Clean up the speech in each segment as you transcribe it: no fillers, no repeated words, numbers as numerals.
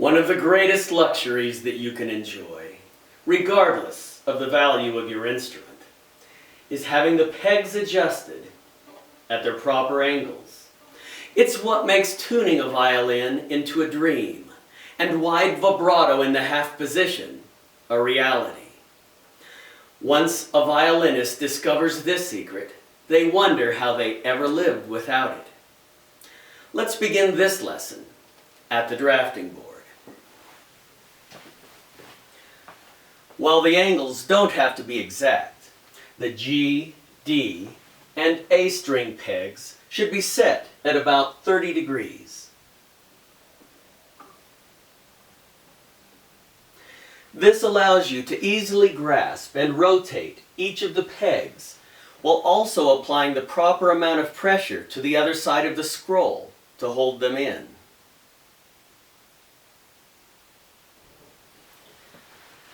One of the greatest luxuries that you can enjoy, regardless of the value of your instrument, is having the pegs adjusted at their proper angles. It's what makes tuning a violin into a dream, and wide vibrato in the half position a reality. Once a violinist discovers this secret, they wonder how they ever lived without it. Let's begin this lesson at the drafting board. While the angles don't have to be exact, the G, D, and A string pegs should be set at about 30 degrees. This allows you to easily grasp and rotate each of the pegs while also applying the proper amount of pressure to the other side of the scroll to hold them in.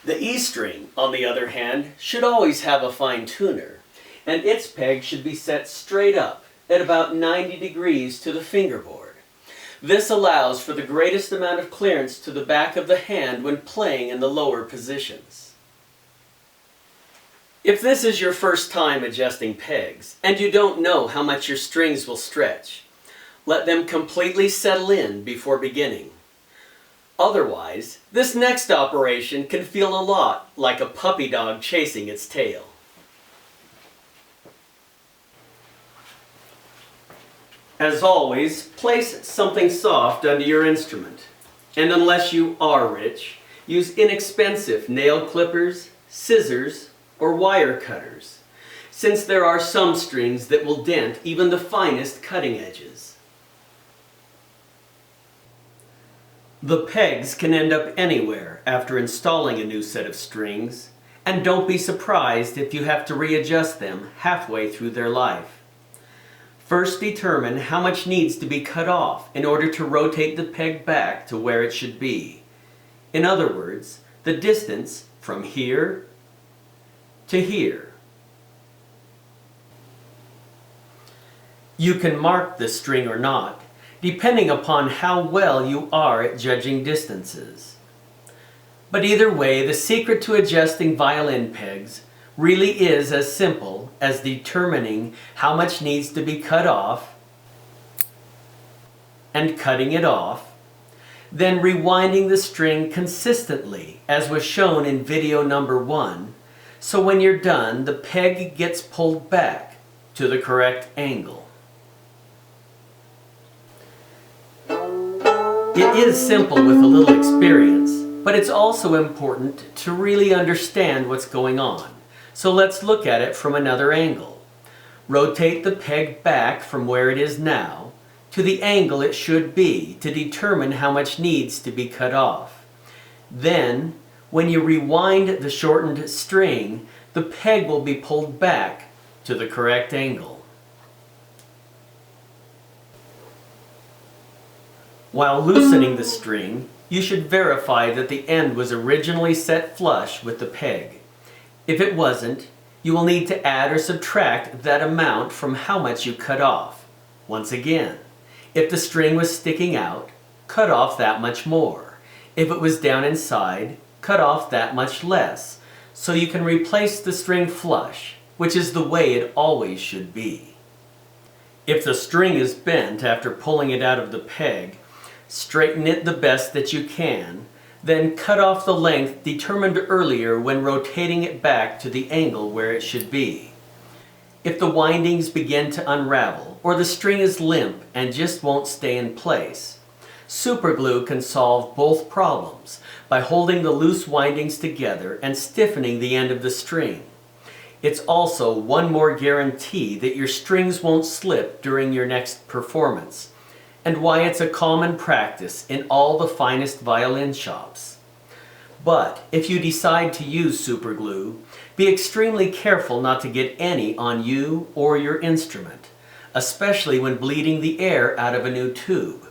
The E string, on the other hand, should always have a fine tuner, and its peg should be set straight up at about 90 degrees to the fingerboard. This allows for the greatest amount of clearance to the back of the hand when playing in the lower positions. If this is your first time adjusting pegs, and you don't know how much your strings will stretch, let them completely settle in before beginning. Otherwise, this next operation can feel a lot like a puppy dog chasing its tail. As always, place something soft under your instrument. And unless you are rich, use inexpensive nail clippers, scissors, or wire cutters, since there are some strings that will dent even the finest cutting edges. The pegs can end up anywhere after installing a new set of strings, and don't be surprised if you have to readjust them halfway through their life. First, determine how much needs to be cut off in order to rotate the peg back to where it should be. In other words, the distance from here to here. You can mark the string or not, depending upon how well you are at judging distances. But either way, the secret to adjusting violin pegs really is as simple as determining how much needs to be cut off and cutting it off, then rewinding the string consistently, as was shown in video number 1, so when you're done, the peg gets pulled back to the correct angle. It is simple with a little experience, but it's also important to really understand what's going on. So let's look at it from another angle. Rotate the peg back from where it is now to the angle it should be to determine how much needs to be cut off. Then, when you rewind the shortened string, the peg will be pulled back to the correct angle. While loosening the string, you should verify that the end was originally set flush with the peg. If it wasn't, you will need to add or subtract that amount from how much you cut off. Once again, if the string was sticking out, cut off that much more. If it was down inside, cut off that much less, so you can replace the string flush, which is the way it always should be. If the string is bent after pulling it out of the peg, straighten it the best that you can, then cut off the length determined earlier when rotating it back to the angle where it should be. If the windings begin to unravel, or the string is limp and just won't stay in place, superglue can solve both problems by holding the loose windings together and stiffening the end of the string. It's also one more guarantee that your strings won't slip during your next performance, and why it's a common practice in all the finest violin shops. But if you decide to use superglue, be extremely careful not to get any on you or your instrument, especially when bleeding the air out of a new tube.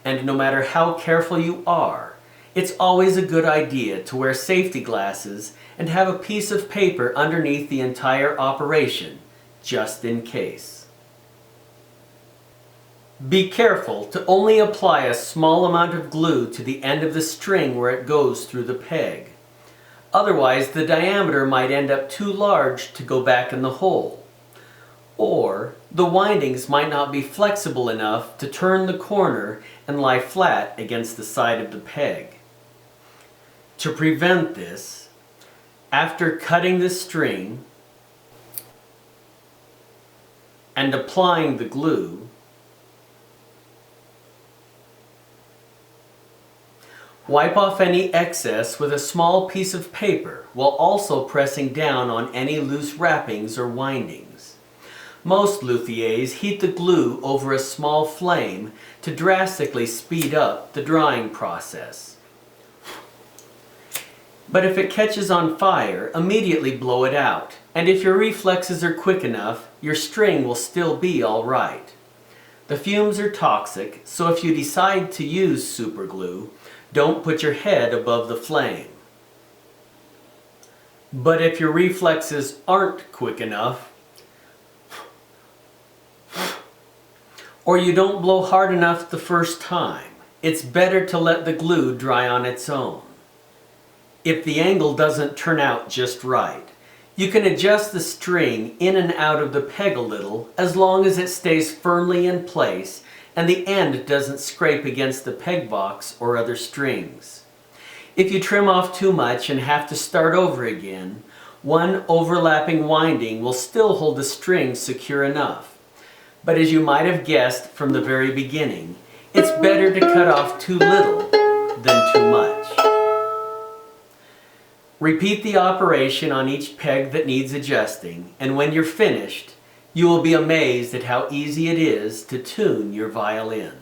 And no matter how careful you are, it's always a good idea to wear safety glasses and have a piece of paper underneath the entire operation, just in case. Be careful to only apply a small amount of glue to the end of the string where it goes through the peg. Otherwise, the diameter might end up too large to go back in the hole. Or, the windings might not be flexible enough to turn the corner and lie flat against the side of the peg. To prevent this, after cutting the string and applying the glue, wipe off any excess with a small piece of paper while also pressing down on any loose wrappings or windings. Most luthiers heat the glue over a small flame to drastically speed up the drying process. But if it catches on fire, immediately blow it out, and if your reflexes are quick enough, your string will still be all right. The fumes are toxic, so if you decide to use super glue, don't put your head above the flame. But if your reflexes aren't quick enough, or you don't blow hard enough the first time, it's better to let the glue dry on its own. If the angle doesn't turn out just right, you can adjust the string in and out of the peg a little as long as it stays firmly in place and the end doesn't scrape against the peg box or other strings. If you trim off too much and have to start over again, one overlapping winding will still hold the string secure enough. But as you might have guessed from the very beginning, it's better to cut off too little than too much. Repeat the operation on each peg that needs adjusting, and when you're finished, you will be amazed at how easy it is to tune your violin.